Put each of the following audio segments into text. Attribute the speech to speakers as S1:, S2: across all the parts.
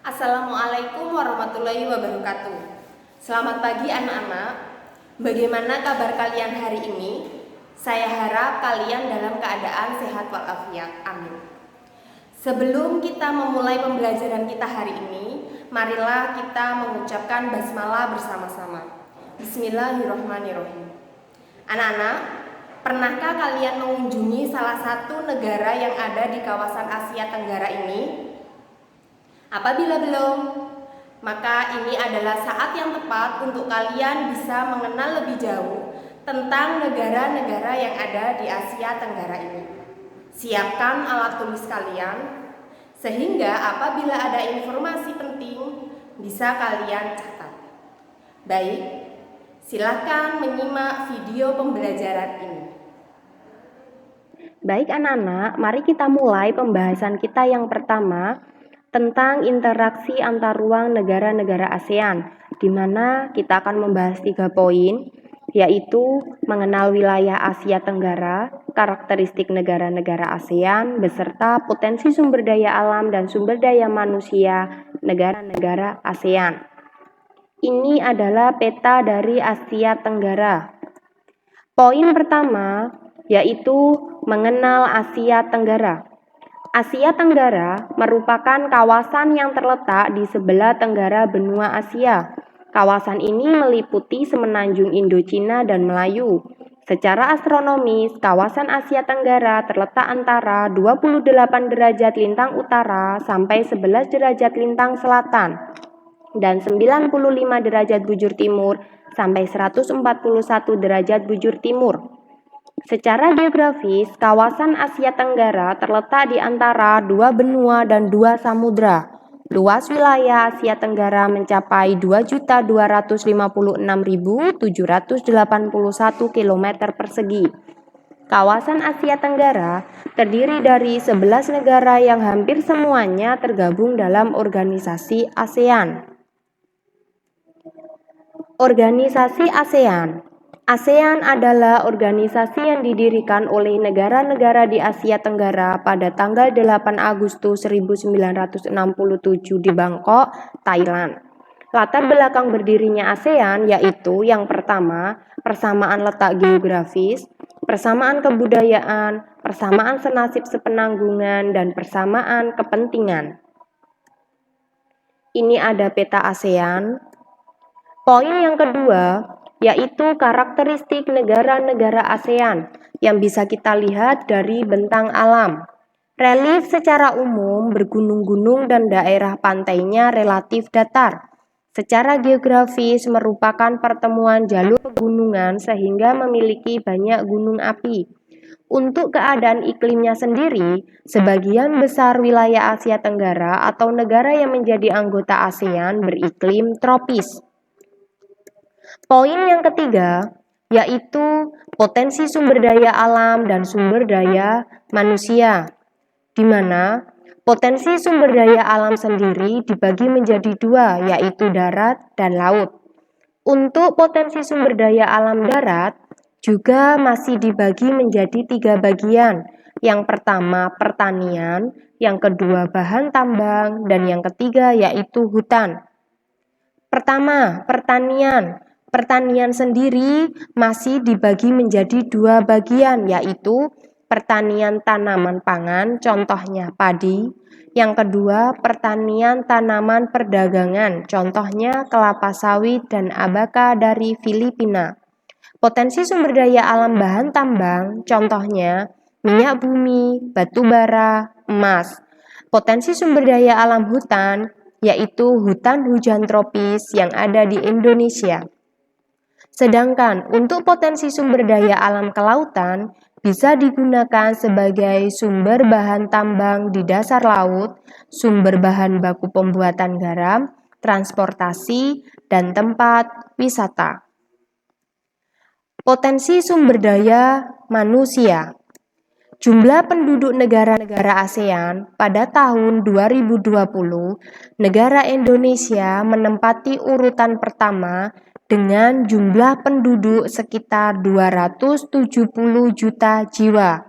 S1: Assalamualaikum warahmatullahi wabarakatuh. Selamat pagi anak-anak. Bagaimana kabar kalian hari ini? Saya harap kalian dalam keadaan sehat walafiat. Amin. Sebelum kita memulai pembelajaran kita hari ini, marilah kita mengucapkan basmalah bersama-sama. Bismillahirrahmanirrahim. Anak-anak, pernahkah kalian mengunjungi salah satu negara yang ada di kawasan Asia Tenggara ini? Apabila belum, maka ini adalah saat yang tepat untuk kalian bisa mengenal lebih jauh tentang negara-negara yang ada di Asia Tenggara ini. Siapkan alat tulis kalian, sehingga apabila ada informasi penting bisa kalian catat. Baik, silakan menyimak video pembelajaran ini.
S2: Baik anak-anak, mari kita mulai pembahasan kita yang pertama tentang interaksi antar ruang negara-negara ASEAN, di mana kita akan membahas 3 poin, yaitu mengenal wilayah Asia Tenggara, karakteristik negara-negara ASEAN, beserta potensi sumber daya alam dan sumber daya manusia negara-negara ASEAN. Ini adalah peta dari Asia Tenggara. Poin pertama yaitu mengenal Asia Tenggara. Asia Tenggara merupakan kawasan yang terletak di sebelah tenggara benua Asia. Kawasan ini meliputi semenanjung Indochina dan Melayu. Secara astronomis, kawasan Asia Tenggara terletak antara 28 derajat lintang utara sampai 11 derajat lintang selatan dan 95 derajat bujur timur sampai 141 derajat bujur timur. Secara geografis, kawasan Asia Tenggara terletak di antara 2 benua dan 2 samudra. Luas wilayah Asia Tenggara mencapai 2.256.781 km persegi. Kawasan Asia Tenggara terdiri dari 11 negara yang hampir semuanya tergabung dalam organisasi ASEAN. Organisasi ASEAN. ASEAN adalah organisasi yang didirikan oleh negara-negara di Asia Tenggara pada tanggal 8 Agustus 1967 di Bangkok, Thailand. Latar belakang berdirinya ASEAN yaitu yang pertama, persamaan letak geografis, persamaan kebudayaan, persamaan senasib sepenanggungan, dan persamaan kepentingan. Ini ada peta ASEAN. Poin yang kedua, yaitu karakteristik negara-negara ASEAN yang bisa kita lihat dari bentang alam. Relief secara umum bergunung-gunung dan daerah pantainya relatif datar. Secara geografis merupakan pertemuan jalur pegunungan sehingga memiliki banyak gunung api. Untuk keadaan iklimnya sendiri, sebagian besar wilayah Asia Tenggara atau negara yang menjadi anggota ASEAN beriklim tropis. Poin yang ketiga, yaitu potensi sumber daya alam dan sumber daya manusia, di mana potensi sumber daya alam sendiri dibagi menjadi 2, yaitu darat dan laut. Untuk potensi sumber daya alam darat juga masih dibagi menjadi 3 bagian. Yang pertama pertanian, yang kedua bahan tambang, dan yang ketiga yaitu hutan. Pertama, pertanian. Pertanian sendiri masih dibagi menjadi 2 bagian, yaitu pertanian tanaman pangan, contohnya padi. Yang kedua, pertanian tanaman perdagangan, contohnya kelapa sawit dan abaka dari Filipina. Potensi sumber daya alam bahan tambang, contohnya minyak bumi, batu bara, emas. Potensi sumber daya alam hutan, yaitu hutan hujan tropis yang ada di Indonesia. Sedangkan untuk potensi sumber daya alam kelautan bisa digunakan sebagai sumber bahan tambang di dasar laut, sumber bahan baku pembuatan garam, transportasi, dan tempat wisata. Potensi sumber daya manusia. Jumlah penduduk negara-negara ASEAN pada tahun 2020, negara Indonesia menempati urutan pertama dengan jumlah penduduk sekitar 270 juta jiwa,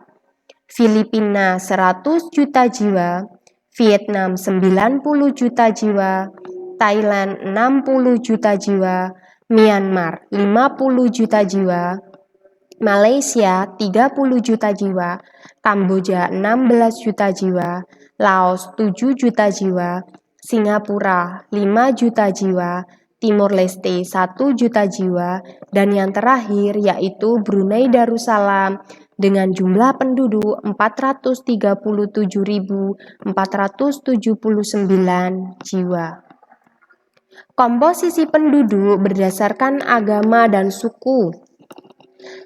S2: Filipina 100 juta jiwa, Vietnam 90 juta jiwa, Thailand 60 juta jiwa, Myanmar 50 juta jiwa, Malaysia 30 juta jiwa, Kamboja 16 juta jiwa, Laos 7 juta jiwa, Singapura 5 juta jiwa, Timor Leste 1 juta jiwa, dan yang terakhir yaitu Brunei Darussalam dengan jumlah penduduk 437.479 jiwa. Komposisi penduduk berdasarkan agama dan suku.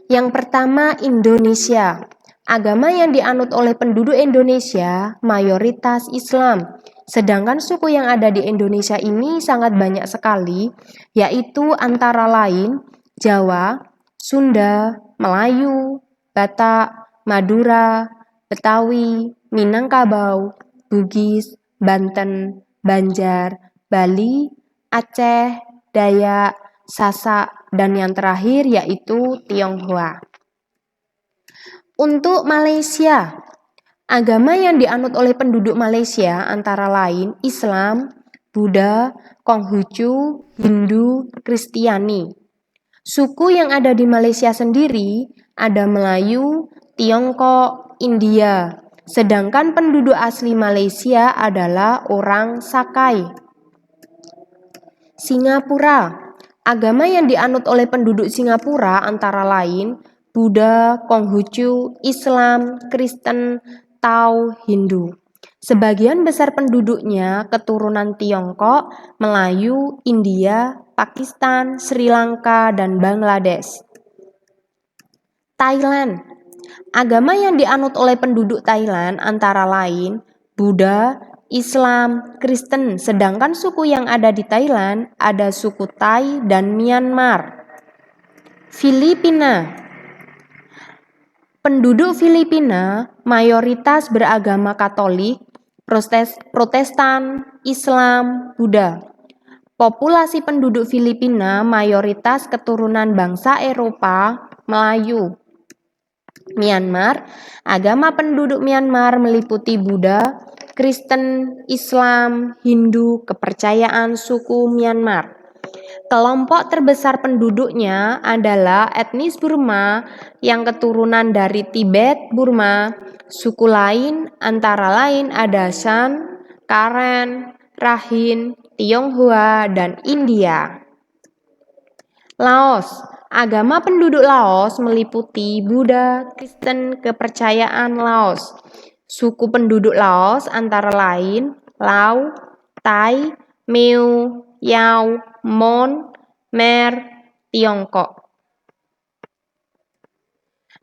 S2: Yang pertama, Indonesia. Agama yang dianut oleh penduduk Indonesia mayoritas Islam. Sedangkan suku yang ada di Indonesia ini sangat banyak sekali, yaitu antara lain Jawa, Sunda, Melayu, Batak, Madura, Betawi, Minangkabau, Bugis, Banten, Banjar, Bali, Aceh, Dayak, Sasak, dan yang terakhir yaitu Tionghoa. Untuk Malaysia, agama yang dianut oleh penduduk Malaysia antara lain Islam, Buddha, Konghucu, Hindu, Kristiani. Suku yang ada di Malaysia sendiri ada Melayu, Tiongkok, India. Sedangkan penduduk asli Malaysia adalah orang Sakai. Singapura. Agama yang dianut oleh penduduk Singapura antara lain Buddha, Konghucu, Islam, Kristen, Tao, Hindu. Sebagian besar penduduknya keturunan Tiongkok, Melayu, India, Pakistan, Sri Lanka, dan Bangladesh. Thailand. Agama yang dianut oleh penduduk Thailand antara lain Buddha, Islam, Kristen, sedangkan suku yang ada di Thailand ada suku Thai dan Myanmar. Filipina. Penduduk Filipina mayoritas beragama Katolik, Protestan, Islam, Buddha. Populasi penduduk Filipina mayoritas keturunan bangsa Eropa, Melayu. Myanmar, agama penduduk Myanmar meliputi Buddha, Kristen, Islam, Hindu, kepercayaan suku Myanmar. Kelompok terbesar penduduknya adalah etnis Burma yang keturunan dari Tibet, Burma. Suku lain antara lain ada Shan, Karen, Rakhine, Tionghoa, dan India. Laos. Agama penduduk Laos meliputi Buddha, Kristen, kepercayaan Laos. Suku penduduk Laos antara lain Lao, Thai, Meu, Yao, Mon, Mer, Tiongkok.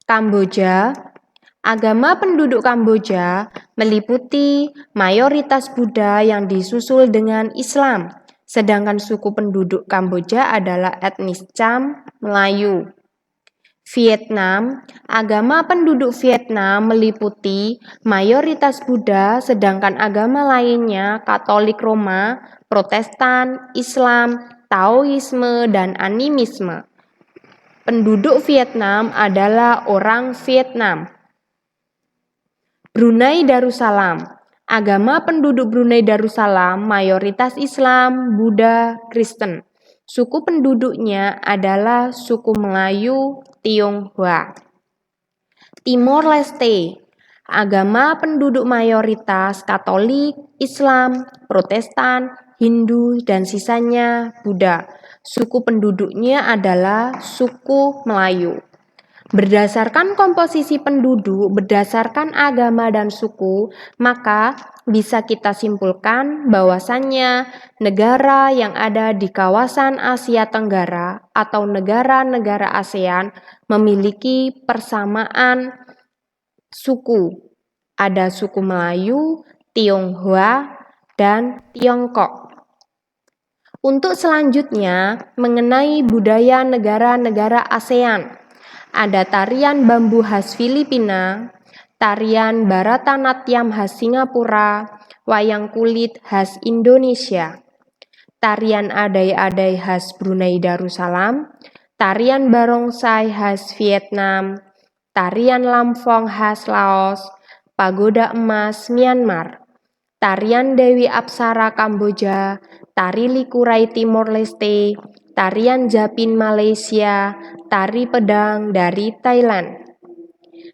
S2: Kamboja. Agama penduduk Kamboja meliputi mayoritas Buddha yang disusul dengan Islam, sedangkan suku penduduk Kamboja adalah etnis Cham, Melayu. Vietnam. Agama penduduk Vietnam meliputi mayoritas Buddha, sedangkan agama lainnya Katolik Roma, Protestan, Islam, Taoisme, dan animisme. Penduduk Vietnam adalah orang Vietnam. Brunei Darussalam. Agama penduduk Brunei Darussalam mayoritas Islam, Buddha, Kristen. Suku penduduknya adalah suku Melayu, Tionghoa. Timor Leste. Agama penduduk mayoritas Katolik, Islam, Protestan, Hindu, dan sisanya Buddha. Suku penduduknya adalah suku Melayu. Berdasarkan komposisi penduduk, berdasarkan agama dan suku, maka bisa kita simpulkan bahwasannya negara yang ada di kawasan Asia Tenggara atau negara-negara ASEAN memiliki persamaan suku. Ada suku Melayu, Tionghoa, dan Tiongkok. Untuk selanjutnya, mengenai budaya negara-negara ASEAN. Ada tarian bambu khas Filipina, tarian Bharatanatyam khas Singapura, wayang kulit khas Indonesia, tarian adai-adai khas Brunei Darussalam, tarian barongsai khas Vietnam, tarian lamfong khas Laos, pagoda emas Myanmar. tarian Dewi Apsara Kamboja, tari Likurai Timor Leste, tarian Japin Malaysia, tari pedang dari Thailand.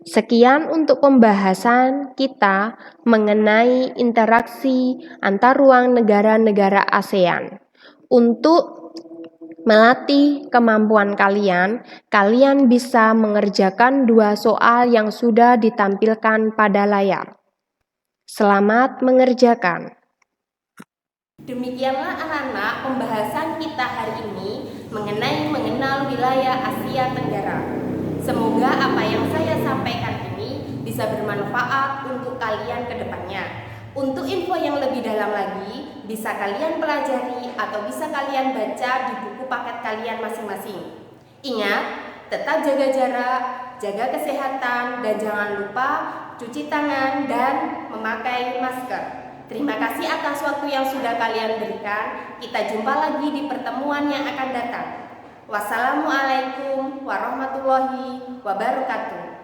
S2: Sekian untuk pembahasan kita mengenai interaksi antar ruang negara-negara ASEAN. Untuk melatih kemampuan kalian, kalian bisa mengerjakan 2 soal yang sudah ditampilkan pada layar. Selamat mengerjakan.
S1: Demikianlah anak-anak pembahasan kita hari ini mengenai mengenal wilayah Asia Tenggara. Semoga apa yang saya sampaikan ini bisa bermanfaat untuk kalian ke depannya. Untuk info yang lebih dalam lagi, bisa kalian pelajari atau bisa kalian baca di buku paket kalian masing-masing. Ingat, tetap jaga jarak, jaga kesehatan, dan jangan lupa cuci tangan dan memakai masker. Terima kasih atas waktu yang sudah kalian berikan. Kita jumpa lagi di pertemuan yang akan datang. Wassalamualaikum warahmatullahi wabarakatuh.